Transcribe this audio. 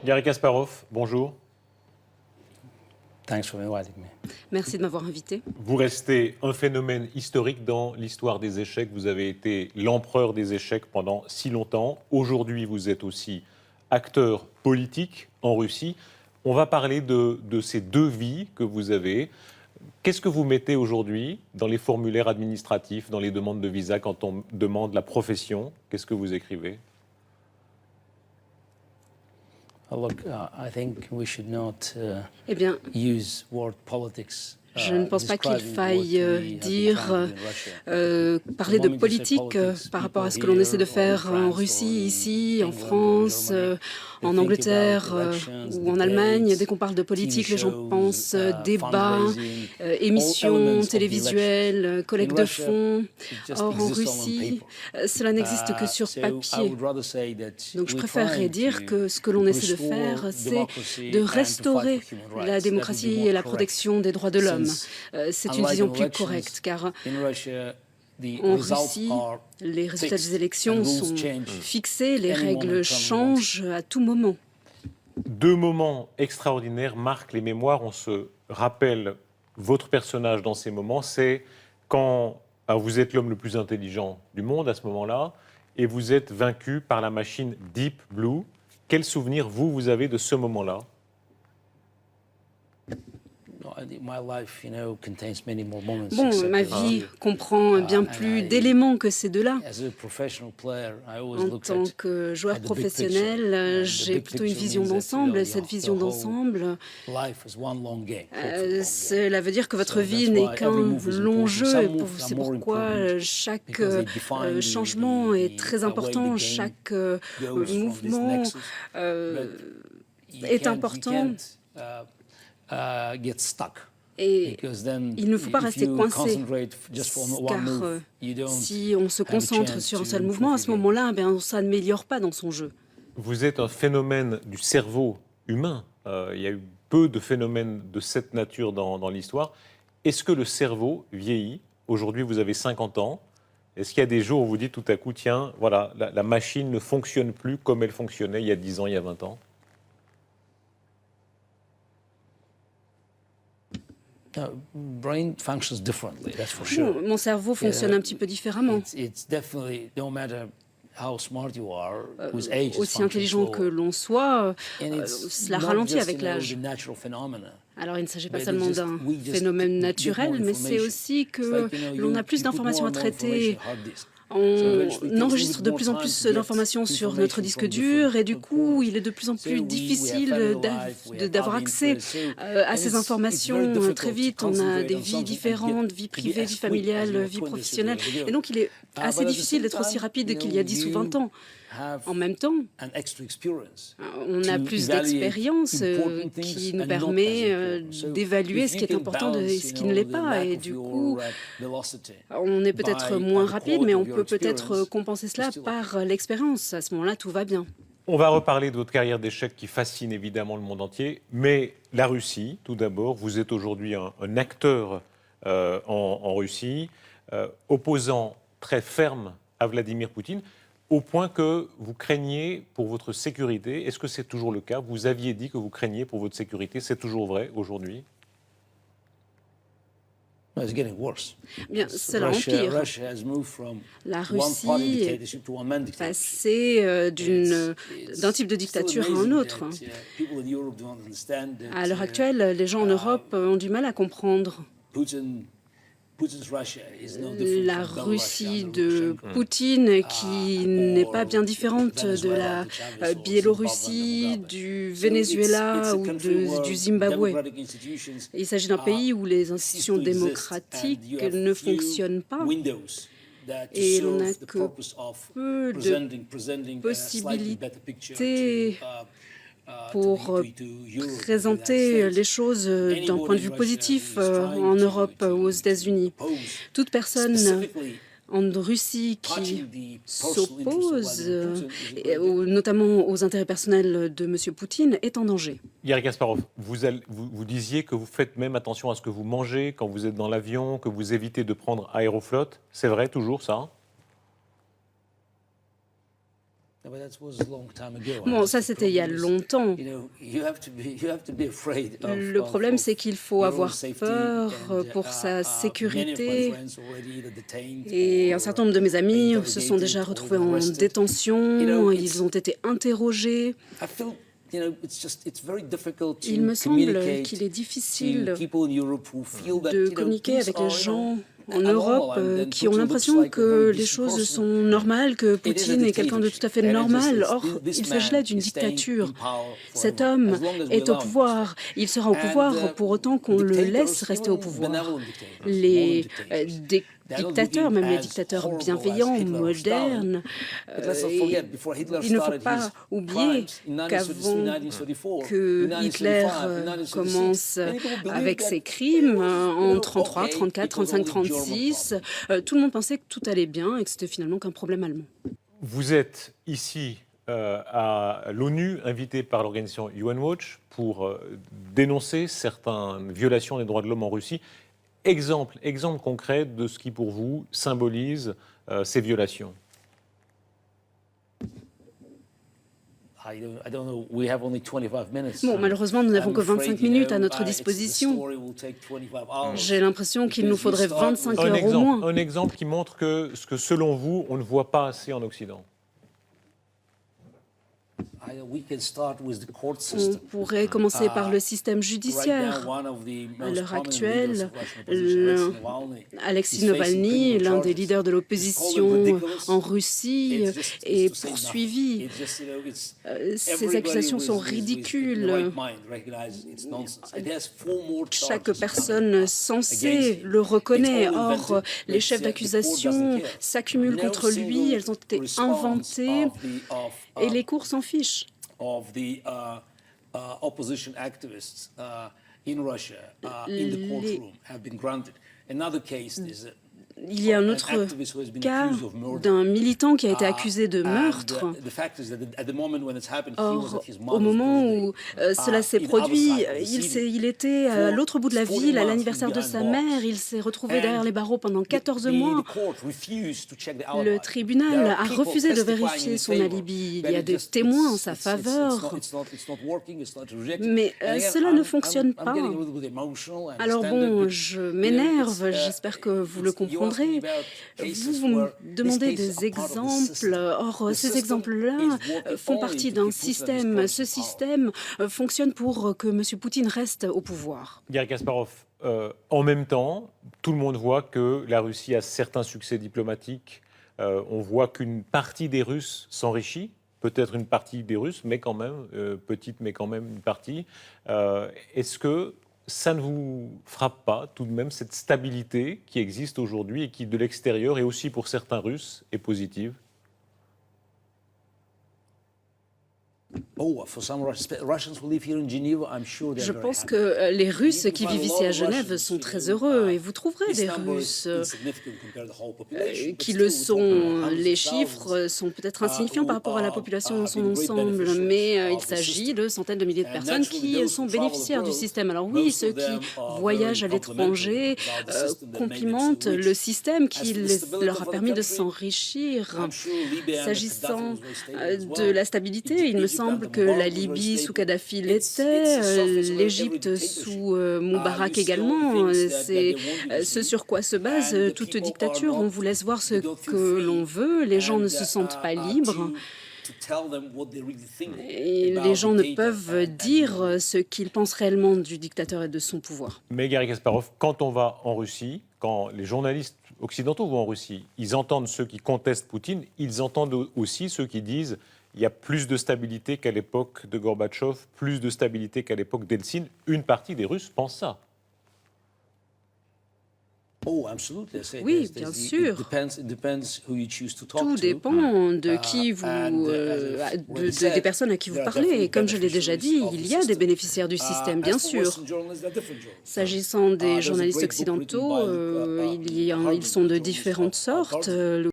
Garry Kasparov, bonjour. Thanks for inviting me. Merci de m'avoir invité. Vous restez un phénomène historique dans l'histoire des échecs. Vous avez été l'empereur des échecs pendant si longtemps. Aujourd'hui, vous êtes aussi acteur politique en Russie. On va parler de ces deux vies que vous avez. Qu'est-ce que vous mettez aujourd'hui dans les formulaires administratifs, dans les demandes de visa, quand on demande la profession? Qu'est-ce que vous écrivez? Look, I think we should not Eh bien, use word politics. je ne pense pas qu'il faille parler de politique par rapport à ce que l'on essaie de faire en Russie, ici, en France, en Angleterre ou en Allemagne. Dès qu'on parle de politique, les gens pensent débats, émissions télévisuelles, collecte de fonds. Or, en Russie, cela n'existe que sur papier. Donc je préférerais dire que ce que l'on essaie de faire, c'est de restaurer la démocratie et la protection des droits de l'homme. C'est une vision plus correcte, car en Russie, les résultats des élections sont fixés, les règles changent à tout moment. Deux moments extraordinaires marquent les mémoires. On se rappelle votre personnage dans ces moments. C'est quand vous êtes l'homme le plus intelligent du monde à ce moment-là, et vous êtes vaincu par la machine Deep Blue. Quel souvenir vous avez de ce moment-là? Bon, ma vie comprend bien plus d'éléments que ces deux-là. En tant que joueur professionnel, j'ai plutôt une vision d'ensemble. Et cette vision d'ensemble, cela veut dire que votre vie n'est qu'un long jeu. C'est pourquoi chaque changement est très important, chaque mouvement est important. Et il ne faut pas rester coincé, car si on se concentre sur un seul mouvement, à ce moment-là, on ne s'améliore pas dans son jeu. Vous êtes un phénomène du cerveau humain. Il y a eu peu de phénomènes de cette nature dans l'histoire. Est-ce que le cerveau vieillit? Aujourd'hui, vous avez 50 ans. Est-ce qu'il y a des jours où vous dites tout à coup, tiens, voilà, la machine ne fonctionne plus comme elle fonctionnait il y a 10 ans, il y a 20 ans? Mon cerveau fonctionne un petit peu différemment. Aussi intelligent que l'on soit, cela ralentit avec l'âge. Alors il ne s'agit pas seulement d'un phénomène naturel, mais c'est aussi que l'on a plus d'informations à traiter. On enregistre de plus en plus d'informations sur notre disque dur et du coup, il est de plus en plus difficile d'avoir accès à ces informations très vite. On a des vies différentes, vie privée, vie familiale, vie professionnelle. Et donc, il est assez difficile d'être aussi rapide qu'il y a 10 ou 20 ans. En même temps, on a plus d'expérience qui nous permet d'évaluer ce qui est important et ce qui ne l'est pas. Et du coup, on est peut-être moins rapide, mais on peut peut-être compenser cela par l'expérience. À ce moment-là, tout va bien. On va reparler de votre carrière d'échecs qui fascine évidemment le monde entier. Mais la Russie, tout d'abord, vous êtes aujourd'hui un acteur en Russie, opposant très ferme à Vladimir Poutine, au point que vous craignez pour votre sécurité. Est-ce que c'est toujours le cas? Vous aviez dit que vous craigniez pour votre sécurité. C'est toujours vrai aujourd'hui? Bien, cela empire. La Russie est passée d'un type de dictature à un autre. À l'heure actuelle, les gens en Europe ont du mal à comprendre. La Russie de Poutine, qui n'est pas bien différente de la Biélorussie, du Venezuela ou du Zimbabwe. Il s'agit d'un pays où les institutions démocratiques ne fonctionnent pas. Et l'on n'a que peu de possibilités pour présenter les choses d'un point de vue positif en Europe ou aux États-Unis. Toute personne en Russie qui s'oppose, notamment aux intérêts personnels de M. Poutine, est en danger. Garry Kasparov, vous disiez que vous faites même attention à ce que vous mangez quand vous êtes dans l'avion, que vous évitez de prendre Aéroflot. C'est vrai toujours ça? Bon, ça c'était il y a longtemps. Le problème, c'est qu'il faut avoir peur pour sa sécurité. Et un certain nombre de mes amis se sont déjà retrouvés en détention, ils ont été interrogés. Il me semble qu'il est difficile de communiquer avec les gens en Europe qui ont l'impression que les choses sont normales, que Poutine est quelqu'un de tout à fait normal. Or, il s'agit là d'une dictature. Cet homme est au pouvoir. Il sera au pouvoir pour autant qu'on le laisse rester au pouvoir. Les dictateurs, même les dictateurs bienveillants, modernes, il ne faut pas oublier qu'avant que Hitler commence avec ses crimes, en 33, 34, 35, 36, tout le monde pensait que tout allait bien et que c'était finalement qu'un problème allemand. Vous êtes ici à l'ONU, invité par l'organisation UN Watch pour dénoncer certaines violations des droits de l'homme en Russie. Exemple concret de ce qui, pour vous, symbolise ces violations. Bon, malheureusement, nous n'avons que 25 minutes à notre disposition. J'ai l'impression qu'il nous faudrait 25 heures au moins. Un exemple qui montre que ce que, selon vous, on ne voit pas assez en Occident. On pourrait commencer par le système judiciaire. À l'heure actuelle, Alexei Navalny, l'un des leaders de l'opposition en Russie, est poursuivi. Ces accusations sont ridicules. Chaque personne censée le reconnaît. Or, les chefs d'accusation s'accumulent contre lui. Elles ont été inventées et les cours s'en fichent. Opposition activists in Russia in the courtroom have been granted. Another case is Il y a un autre cas d'un militant qui a été accusé de meurtre. Or, au moment où cela s'est produit, il était à l'autre bout de la ville, à l'anniversaire de sa mère. Il s'est retrouvé derrière les barreaux pendant 14 mois. Le tribunal a refusé de vérifier son alibi. Il y a des témoins en sa faveur. Mais cela ne fonctionne pas. Alors bon, je m'énerve, j'espère que vous le comprendrez. Vous me demandez des exemples. Or, ces exemples-là font partie d'un système. Ce système fonctionne pour que M. Poutine reste au pouvoir. Garry Kasparov, en même temps, tout le monde voit que la Russie a certains succès diplomatiques. On voit qu'une partie des Russes s'enrichit. Peut-être une partie des Russes, mais quand même, petite, mais quand même une partie. Est-ce que ça ne vous frappe pas tout de même cette stabilité qui existe aujourd'hui et qui, de l'extérieur, et aussi pour certains Russes, est positive ? Je pense que les Russes qui vivent ici à Genève sont très heureux et vous trouverez des Russes qui le sont. Les chiffres sont peut-être insignifiants par rapport à la population dans son ensemble, mais il s'agit de centaines de milliers de personnes qui sont bénéficiaires du système. Alors oui, ceux qui voyagent à l'étranger complimentent le système qui leur a permis de s'enrichir. S'agissant de la stabilité, il me semble que la Libye sous Kadhafi l'était, l'Égypte sous Moubarak également. C'est ce sur quoi se base toute dictature. On vous laisse voir ce que l'on veut, les gens ne se sentent pas libres. Et les gens ne peuvent dire ce qu'ils pensent réellement du dictateur et de son pouvoir. Mais Garry Kasparov, quand on va en Russie, quand les journalistes occidentaux vont en Russie, ils entendent ceux qui contestent Poutine, ils entendent aussi ceux qui disent il y a plus de stabilité qu'à l'époque de Gorbatchev, plus de stabilité qu'à l'époque d'Eltsine. Une partie des Russes pense ça. Oui, bien sûr. Tout dépend de qui vous, des personnes à qui vous parlez. Et comme je l'ai déjà dit, il y a des bénéficiaires du système, bien sûr. S'agissant des journalistes occidentaux, ils sont de différentes sortes.